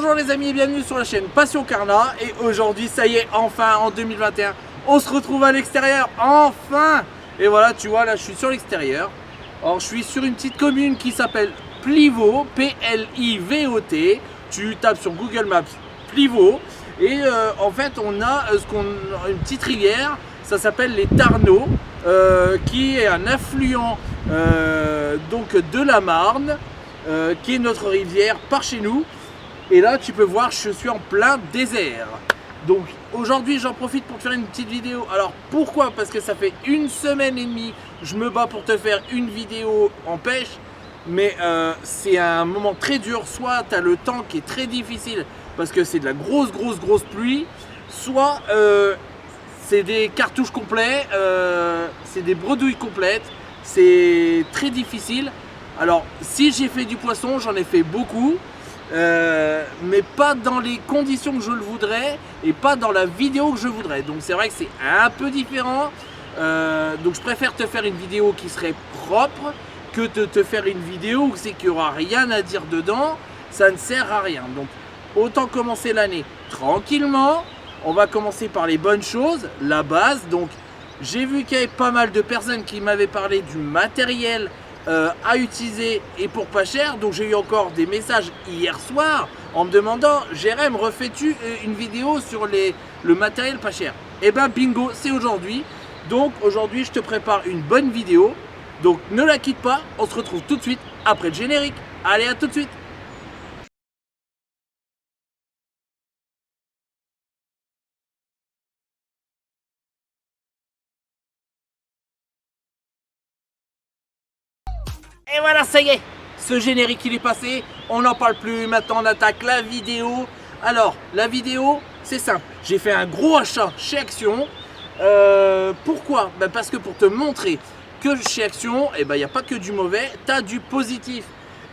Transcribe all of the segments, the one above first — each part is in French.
Bonjour les amis et bienvenue sur la chaîne Passion Carnat. Et aujourd'hui, ça y est, enfin en 2021, on se retrouve à l'extérieur, enfin. Et voilà, tu vois, là je suis sur l'extérieur. Alors je suis sur une petite commune qui s'appelle Plivaut, P-L-I-V-O-T. Tu tapes sur Google Maps Plivaut. Et en fait, on a une petite rivière, ça s'appelle les Tarnaux, qui est un affluent donc de la Marne, qui est notre rivière par chez nous. Et là, tu peux voir, je suis en plein désert. Donc aujourd'hui, j'en profite pour te faire une petite vidéo. Alors pourquoi? Parce que ça fait une semaine et demie, je me bats pour te faire une vidéo en pêche. Mais c'est un moment très dur. Soit tu as le temps qui est très difficile parce que c'est de la grosse pluie. Soit c'est des cartouches complets, c'est des bredouilles complètes. C'est très difficile. Alors si j'ai fait du poisson, j'en ai fait beaucoup. Mais pas dans les conditions que je le voudrais et pas dans la vidéo que je voudrais. Donc c'est vrai que c'est un peu différent. Donc je préfère te faire une vidéo qui serait propre que de te faire une vidéo où c'est qu'il n'y aura rien à dire dedans. Ça ne sert à rien. Donc autant commencer l'année tranquillement. On va commencer par les bonnes choses, la base. Donc j'ai vu qu'il y avait pas mal de personnes qui m'avaient parlé du matériel à utiliser et pour pas cher. Donc j'ai eu encore des messages hier soir en me demandant: Jérém, refais-tu une vidéo sur le matériel pas cher? Et ben bingo, c'est aujourd'hui. Donc aujourd'hui je te prépare une bonne vidéo. Donc ne la quitte pas, on se retrouve tout de suite après le générique. Allez, à tout de suite. Et voilà, ça y est, ce générique il est passé, on n'en parle plus, maintenant on attaque la vidéo. Alors, la vidéo, c'est simple, j'ai fait un gros achat chez Action. Pourquoi? Parce que pour te montrer que chez Action, il n'y a pas que du mauvais, tu as du positif.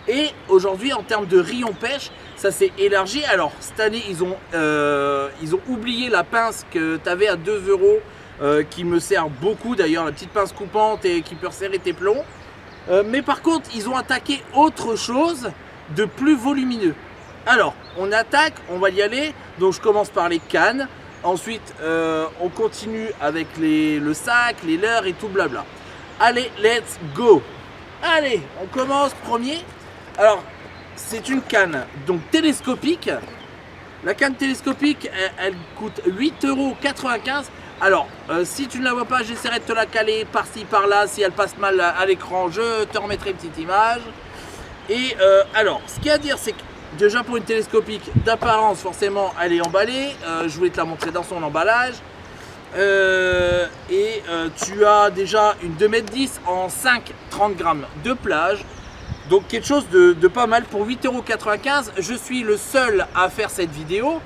Et aujourd'hui, en termes de rayon pêche, ça s'est élargi. Alors, cette année, ils ont oublié la pince que tu avais à 2 €, qui me sert beaucoup d'ailleurs, la petite pince coupante et qui peut resserrer tes plombs. Mais par contre, ils ont attaqué autre chose de plus volumineux. Alors, on attaque, on va y aller. Donc, je commence par les cannes. Ensuite, on continue avec le sac, les leurres et tout blabla. Allez, let's go. Allez, on commence premier. Alors, c'est une canne donc télescopique. La canne télescopique, elle coûte 8,95 €. Alors, si tu ne la vois pas, j'essaierai de te la caler par-ci, par-là. Si elle passe mal à l'écran, je te remettrai une petite image. Et alors, ce qu'il y a à dire, c'est que déjà pour une télescopique, d'apparence, forcément, elle est emballée. Je voulais te la montrer dans son emballage. Tu as déjà une 2,10 m en 5,30 g de plage. Donc quelque chose de pas mal pour 8,95 €. Je suis le seul à faire cette vidéo.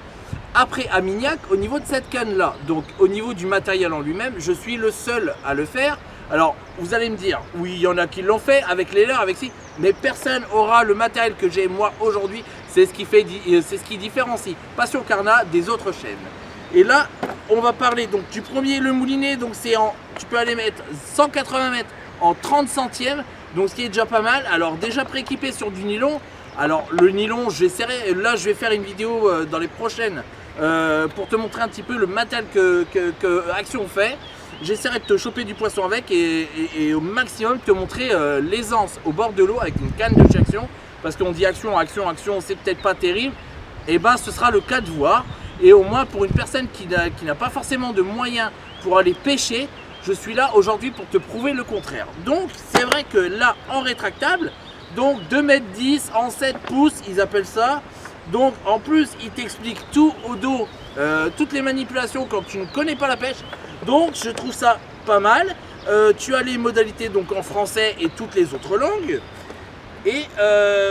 Après à Mignac, au niveau de cette canne là, donc au niveau du matériel en lui-même, je suis le seul à le faire. Alors vous allez me dire, oui, il y en a qui l'ont fait avec les leurs, avec ci, mais personne aura le matériel que j'ai moi aujourd'hui. C'est ce qui différencie Passion Carnat des autres chaînes. Et là, on va parler donc du premier, le moulinet. Donc tu peux aller mettre 180 mètres en 30 centièmes, donc ce qui est déjà pas mal. Alors déjà prééquipé sur du nylon. Alors le nylon, j'essaierai, là je vais faire une vidéo dans les prochaines pour te montrer un petit peu le matériel que Action fait. J'essaierai de te choper du poisson avec et au maximum te montrer l'aisance au bord de l'eau avec une canne de chez Action. Parce qu'on dit Action, c'est peut-être pas terrible. Et ben ce sera le cas de voir. Et au moins pour une personne qui n'a pas forcément de moyens pour aller pêcher, je suis là aujourd'hui pour te prouver le contraire. Donc c'est vrai que là en rétractable, donc 2,10 m en 7 pouces, ils appellent ça. Donc en plus, ils t'expliquent tout au dos, toutes les manipulations quand tu ne connais pas la pêche. Donc je trouve ça pas mal. Tu as les modalités donc en français et toutes les autres langues. Et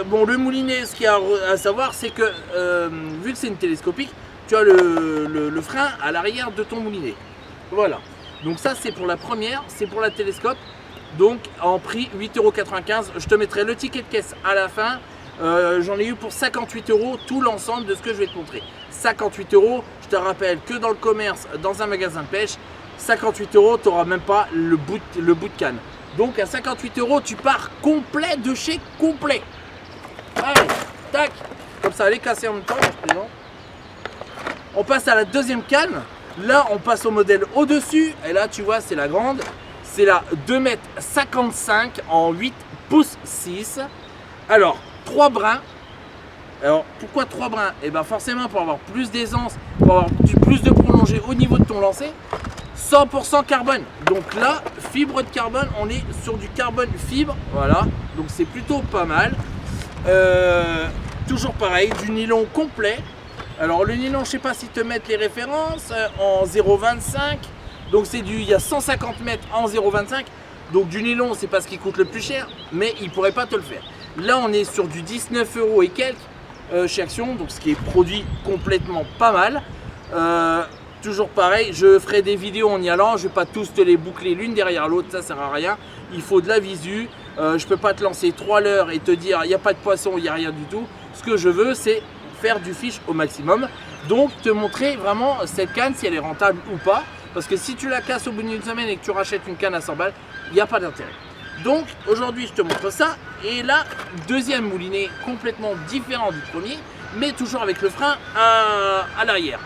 bon, le moulinet, ce qu'il y a à savoir, c'est que vu que c'est une télescopique, tu as le frein à l'arrière de ton moulinet. Voilà. Donc ça, c'est pour la première, c'est pour la télescope. Donc en prix 8,95 €. Je te mettrai le ticket de caisse à la fin. J'en ai eu pour 58 € tout l'ensemble de ce que je vais te montrer. 58 €, je te rappelle que dans le commerce, dans un magasin de pêche, 58 €, tu n'auras même pas le bout de canne. Donc à 58 €, tu pars complet de chez complet. Allez, tac. comme ça, elle est cassée en même temps. Je plaisante. On passe à la deuxième canne. Là, on passe au modèle au-dessus. Et là, tu vois, c'est la grande. C'est la 2,55 m en 8 pouces 6. Alors, 3 brins. Alors, pourquoi 3 brins? Et bien forcément, pour avoir plus d'aisance, pour avoir plus de prolongé au niveau de ton lancer. 100% carbone. Donc là, fibre de carbone, on est sur du carbone fibre. Voilà, donc c'est plutôt pas mal. Toujours pareil, du nylon complet. Alors le nylon, je sais pas si te mettre les références en 0,25. Donc c'est du, il y a 150 mètres en 0,25. Donc du nylon, c'est pas ce qui coûte le plus cher, mais il pourrait pas te le faire. Là, on est sur du 19 € et quelques chez Action, donc ce qui est produit complètement pas mal. Toujours pareil, je ferai des vidéos en y allant, je vais pas tous te les boucler l'une derrière l'autre, ça sert à rien. Il faut de la visu, je peux pas te lancer 3 leurres et te dire il n'y a pas de poisson, il n'y a rien du tout. Ce que je veux, c'est faire du fish au maximum. Donc te montrer vraiment cette canne, si elle est rentable ou pas. Parce que si tu la casses au bout d'une semaine et que tu rachètes une canne à 100 balles, il n'y a pas d'intérêt. Donc aujourd'hui je te montre ça. Et là, deuxième moulinet complètement différent du premier, mais toujours avec le frein à l'arrière.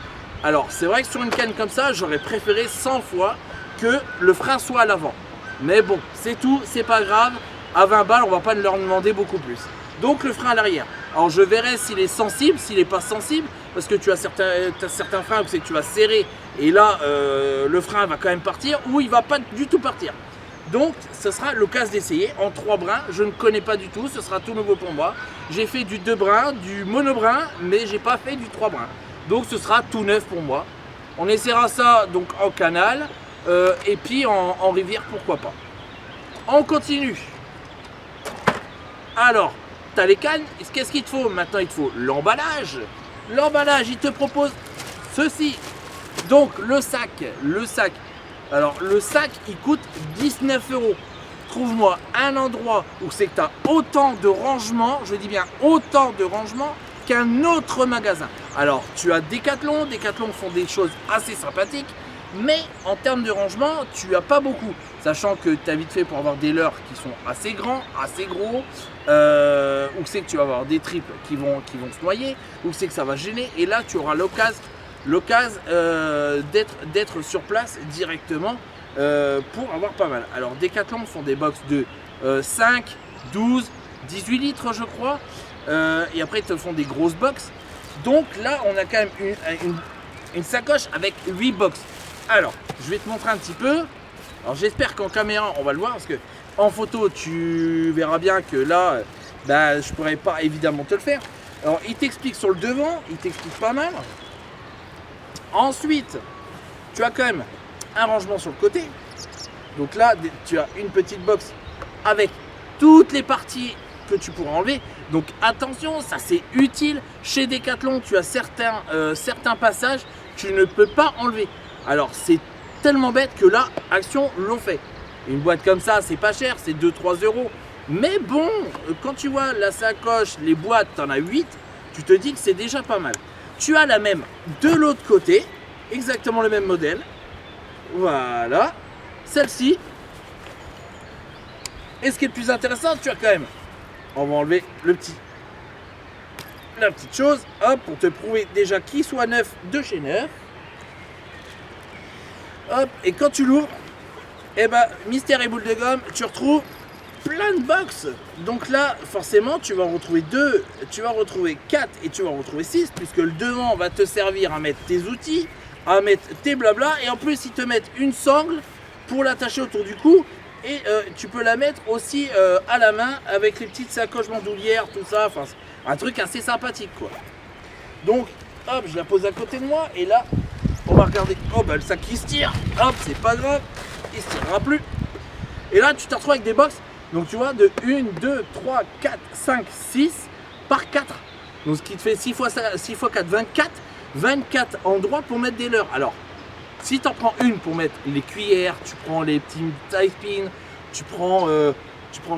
Alors c'est vrai que sur une canne comme ça, j'aurais préféré 100 fois que le frein soit à l'avant. Mais bon, c'est tout, c'est pas grave. À 20 balles, on va pas leur demander beaucoup plus. Donc le frein à l'arrière. Alors je verrai s'il est sensible, s'il n'est pas sensible, parce que tu as certains freins où c'est que tu vas serrer et là le frein va quand même partir ou il va pas du tout partir. Donc ce sera l'occasion d'essayer en 3 brins. Je ne connais pas du tout, ce sera tout nouveau pour moi. J'ai fait du 2 brins, du monobrin, mais j'ai pas fait du 3 brins. Donc ce sera tout neuf pour moi. On essaiera ça donc en canal et puis en rivière, pourquoi pas. On continue. Alors, tu as les cannes. Qu'est-ce qu'il te faut? Maintenant, il te faut l'emballage. L'emballage, il te propose ceci. Donc le sac. Alors le sac, il coûte 19 €. Trouve-moi un endroit où c'est que tu as autant de rangement, je dis bien autant de rangement qu'un autre magasin. Alors tu as Decathlon font des choses assez sympathiques, mais en termes de rangement, tu n'as pas beaucoup. Sachant que tu as vite fait pour avoir des leurres qui sont assez grands, assez gros, ou c'est que tu vas avoir des triples qui vont se noyer, ou c'est que ça va gêner, et là tu auras l'occasion d'être sur place directement pour avoir pas mal. Alors Decathlon font des box de 5, 12, 18 litres je crois, et après ils te font des grosses box. Donc là on a quand même une sacoche avec 8 box. Alors je vais te montrer un petit peu. Alors j'espère qu'en caméra on va le voir, parce que en photo tu verras bien que là je pourrais pas évidemment te le faire. Alors il t'explique sur le devant, il t'explique pas mal. Ensuite, tu as quand même un rangement sur le côté. Donc là, tu as une petite box avec toutes les parties que tu pourras enlever. Donc attention, ça c'est utile. Chez Decathlon, tu as certains passages que tu ne peux pas enlever. Alors c'est tellement bête que là, Action l'ont fait. Une boîte comme ça, c'est pas cher, c'est 2-3 €. Mais bon, quand tu vois la sacoche, les boîtes, tu en as 8, tu te dis que c'est déjà pas mal. Tu as la même de l'autre côté, exactement le même modèle. Voilà, celle-ci. Et ce qui est le plus intéressant, tu as quand même, on va enlever la petite chose, hop, pour te prouver déjà qu'il soit neuf de chez neuf. Hop, et quand tu l'ouvres, et mystère et boule de gomme, tu retrouves plein de box. Donc là, forcément, tu vas en retrouver 2, tu vas en retrouver 4 et tu vas en retrouver 6, puisque le devant va te servir à mettre tes outils, à mettre tes blabla, et en plus, ils te mettent une sangle pour l'attacher autour du cou, et tu peux la mettre aussi à la main avec les petites sacoches bandoulières, tout ça, enfin, un truc assez sympathique, quoi. Donc, hop, je la pose à côté de moi, et là, on va regarder, oh, le sac qui se tire, hop, c'est pas grave, il se tirera plus. Et là, tu te retrouves avec des box. Donc tu vois, de 1, 2, 3, 4, 5, 6 par 4. Donc ce qui te fait 6 x 4, 24. 24 endroits pour mettre des leurres. Alors, si tu en prends une pour mettre les cuillères, tu prends les petits tie pins, tu prends, je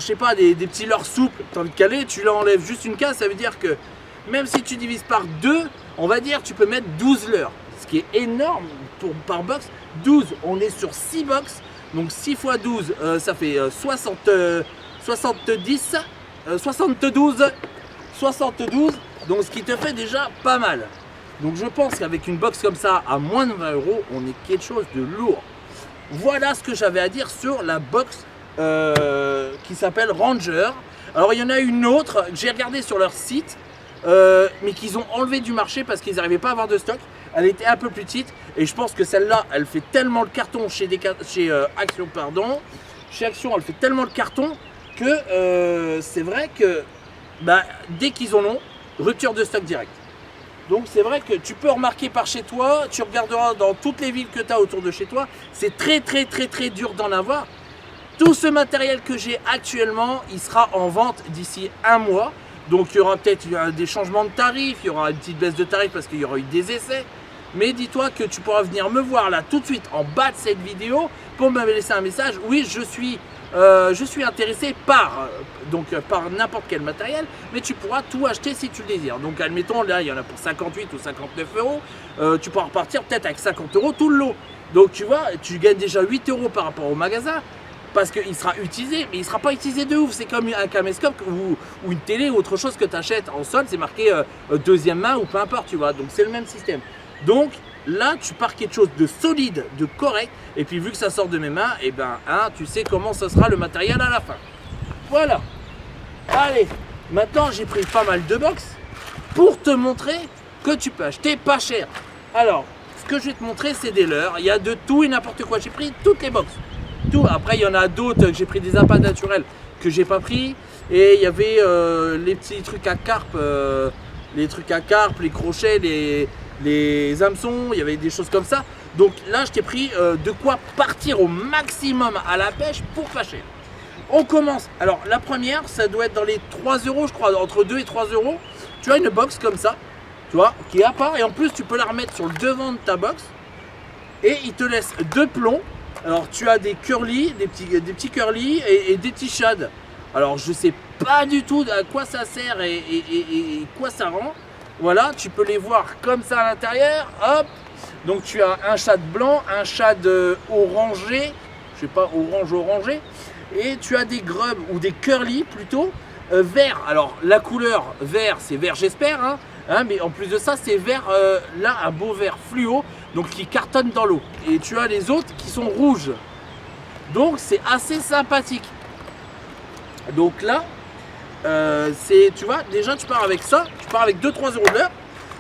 sais pas, des petits leurres souples, tu as envie de caler, tu l'enlèves juste une case, ça veut dire que même si tu divises par 2, on va dire tu peux mettre 12 leurres. Ce qui est énorme par box. 12, on est sur 6 box. Donc 6 x 12, ça fait 72. Donc ce qui te fait déjà pas mal. Donc je pense qu'avec une box comme ça à moins de 20 €, on est quelque chose de lourd. Voilà ce que j'avais à dire sur la box qui s'appelle Ranger. Alors il y en a une autre que j'ai regardé sur leur site, mais qu'ils ont enlevé du marché parce qu'ils n'arrivaient pas à avoir de stock. Elle était un peu plus petite et je pense que celle-là, elle fait tellement le carton chez Action, pardon. Chez Action, elle fait tellement le carton que c'est vrai que bah, dès qu'ils en ont, rupture de stock direct. Donc c'est vrai que tu peux remarquer par chez toi, tu regarderas dans toutes les villes que tu as autour de chez toi, c'est très dur d'en avoir. Tout ce matériel que j'ai actuellement, il sera en vente d'ici un mois. Donc il y aura peut-être des changements de tarifs, il y aura une petite baisse de tarifs parce qu'il y aura eu des essais. Mais dis-toi que tu pourras venir me voir là tout de suite en bas de cette vidéo pour me laisser un message. Oui, je suis intéressé par n'importe quel matériel, mais tu pourras tout acheter si tu le désires. Donc admettons, là il y en a pour 58 ou 59 €, tu pourras repartir peut-être avec 50 € tout le lot. Donc tu vois, tu gagnes déjà 8 € par rapport au magasin, parce qu'il sera utilisé, mais il ne sera pas utilisé de ouf. C'est comme un caméscope ou une télé ou autre chose que tu achètes en solde, c'est marqué deuxième main ou peu importe, tu vois. Donc c'est le même système. Donc là, tu pars quelque chose de solide, de correct. Et puis vu que ça sort de mes mains, et ben, tu sais comment ce sera le matériel à la fin. Voilà. Allez, maintenant j'ai pris pas mal de box pour te montrer que tu peux acheter pas cher. Alors, ce que je vais te montrer, c'est des leurres. Il y a de tout et n'importe quoi. J'ai pris toutes les box. Tout. Après, il y en a d'autres que j'ai pris des appâts naturels que j'ai pas pris. Et il y avait les petits trucs à carpe, les crochets, les hameçons, il y avait des choses comme ça. Donc là, je t'ai pris de quoi partir au maximum à la pêche pour pas cher. On commence. Alors la première, ça doit être dans les 3 €, je crois, entre 2 et 3 €. Tu as une box comme ça, tu vois, qui est à part. Et en plus, tu peux la remettre sur le devant de ta box. Et il te laisse 2 plombs. Alors tu as des curly, des petits curly et des petits shads. Alors je sais pas du tout à quoi ça sert et quoi ça rend. Voilà, tu peux les voir comme ça à l'intérieur. Hop. Donc tu as un shad blanc, un shad orangé, je sais pas, orange-orangé. Et tu as des grubs ou des curly plutôt vert. Alors la couleur vert, c'est vert j'espère, mais en plus de ça, c'est vert, là un beau vert fluo, donc qui cartonne dans l'eau. Et tu as les autres qui sont rouges. Donc c'est assez sympathique. Donc là, tu vois, déjà tu pars avec ça, tu pars avec 2-3 € de l'heure.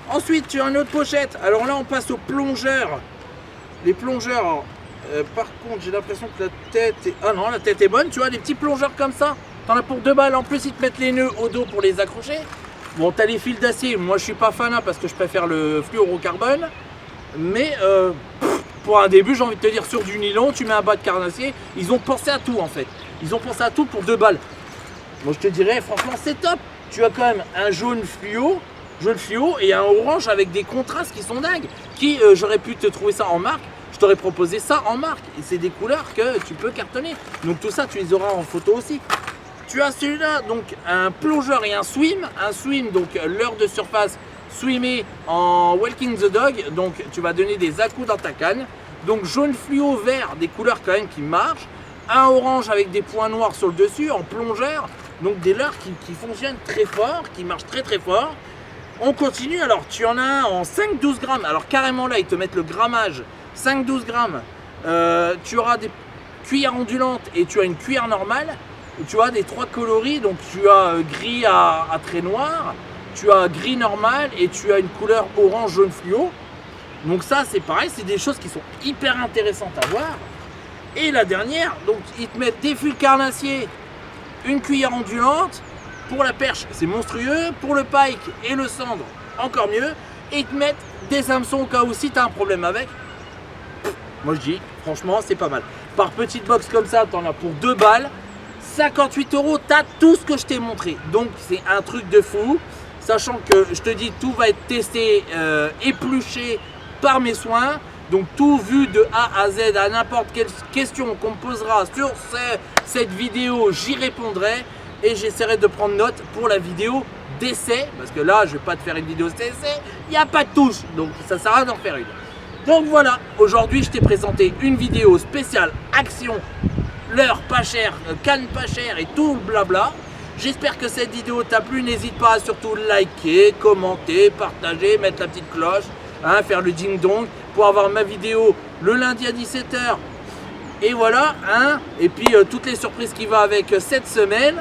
Ensuite tu as une autre pochette. Alors là on passe aux plongeurs. Les plongeurs, par contre j'ai l'impression que la tête est... Ah non, la tête est bonne, tu vois, des petits plongeurs comme ça. T'en as pour 2 balles, en plus ils te mettent les nœuds au dos pour les accrocher. Bon, t'as les fils d'acier, moi je suis pas fan parce que je préfère le fluorocarbone. Mais pour un début, j'ai envie de te dire, sur du nylon, tu mets un bas de carnassier. Ils ont pensé à tout en fait. Ils ont pensé à tout pour 2 balles. Moi je te dirais, franchement c'est top. Tu as quand même un jaune fluo et un orange avec des contrastes qui sont dingues. J'aurais pu te trouver ça en marque, je t'aurais proposé ça en marque. Et c'est des couleurs que tu peux cartonner. Donc tout ça, tu les auras en photo aussi. Tu as celui-là, donc un plongeur et un swim. Un swim, donc leurre de surface, swimmer en walking the dog. Donc tu vas donner des à-coups dans ta canne. Donc jaune fluo, vert, des couleurs quand même qui marchent. Un orange avec des points noirs sur le dessus en plongeur. Donc des leurres qui fonctionnent très fort, qui marchent très fort. On continue, alors tu en as un en 5-12 grammes. Alors carrément là, ils te mettent le grammage 5-12 grammes. Tu auras des cuillères ondulantes et tu as une cuillère normale. Tu as des 3 coloris, donc tu as gris à trait noir, tu as gris normal et tu as une couleur orange jaune fluo. Donc ça c'est pareil, c'est des choses qui sont hyper intéressantes à voir. Et la dernière, donc ils te mettent des fils carnassiers, une cuillère ondulante. Pour la perche, c'est monstrueux. Pour le pike et le cendre, encore mieux. Et ils te mettent des hameçons au cas où si tu as un problème avec. Moi je dis, franchement, c'est pas mal. Par petite box comme ça, tu en as pour 2 balles. 58 €, tu as tout ce que je t'ai montré. Donc c'est un truc de fou. Sachant que je te dis, tout va être testé, épluché par mes soins. Donc tout vu de A à Z, à n'importe quelle question qu'on me posera sur cette vidéo, j'y répondrai. Et j'essaierai de prendre note pour la vidéo d'essai, parce que là je vais pas te faire une vidéo d'essai, il n'y a pas de touche, donc ça sert à rien d'en faire une. Donc voilà, aujourd'hui je t'ai présenté une vidéo spéciale action, leurre pas cher, canne pas cher et tout le blabla. J'espère que cette vidéo t'a plu. N'hésite pas à surtout liker, commenter, partager, mettre la petite cloche, hein, faire le ding dong pour avoir ma vidéo le lundi à 17 h. Et voilà, hein. Et puis toutes les surprises qui vont avec cette semaine.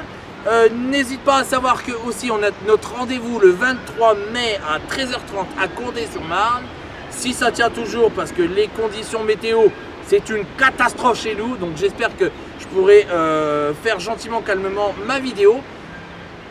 N'hésite pas à savoir que aussi on a notre rendez-vous le 23 mai à 13h30 à Condé-sur-Marne. Si ça tient toujours, parce que les conditions météo, c'est une catastrophe chez nous. Donc j'espère que je pourrai faire gentiment, calmement ma vidéo.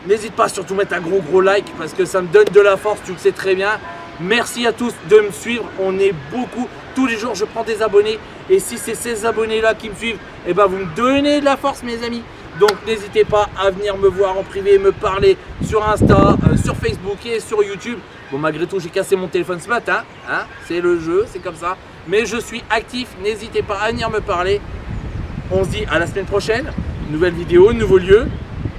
N'hésite pas à surtout mettre un gros like parce que ça me donne de la force, tu le sais très bien. Merci à tous de me suivre, on est beaucoup. Tous les jours je prends des abonnés. Et si c'est ces abonnés là qui me suivent, eh ben vous me donnez de la force mes amis. Donc n'hésitez pas à venir me voir en privé, me parler sur Insta, sur Facebook et sur YouTube. Bon, malgré tout j'ai cassé mon téléphone ce matin, hein, c'est le jeu, c'est comme ça. Mais je suis actif, n'hésitez pas à venir me parler. On se dit à la semaine prochaine, nouvelle vidéo, nouveau lieu.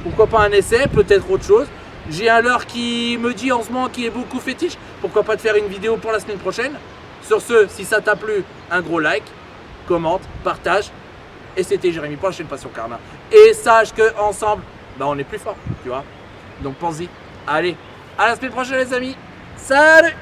Pourquoi pas un essai, peut-être autre chose. J'ai un leurre qui me dit en ce moment qu'il est beaucoup fétiche. Pourquoi pas te faire une vidéo pour la semaine prochaine. Sur ce, si ça t'a plu, un gros like, commente, partage. Et c'était Jérémy pour la chaîne Passion Karma. Et sache qu'ensemble, bah on est plus fort, tu vois. Donc pense-y. Allez, à la semaine prochaine les amis. Salut!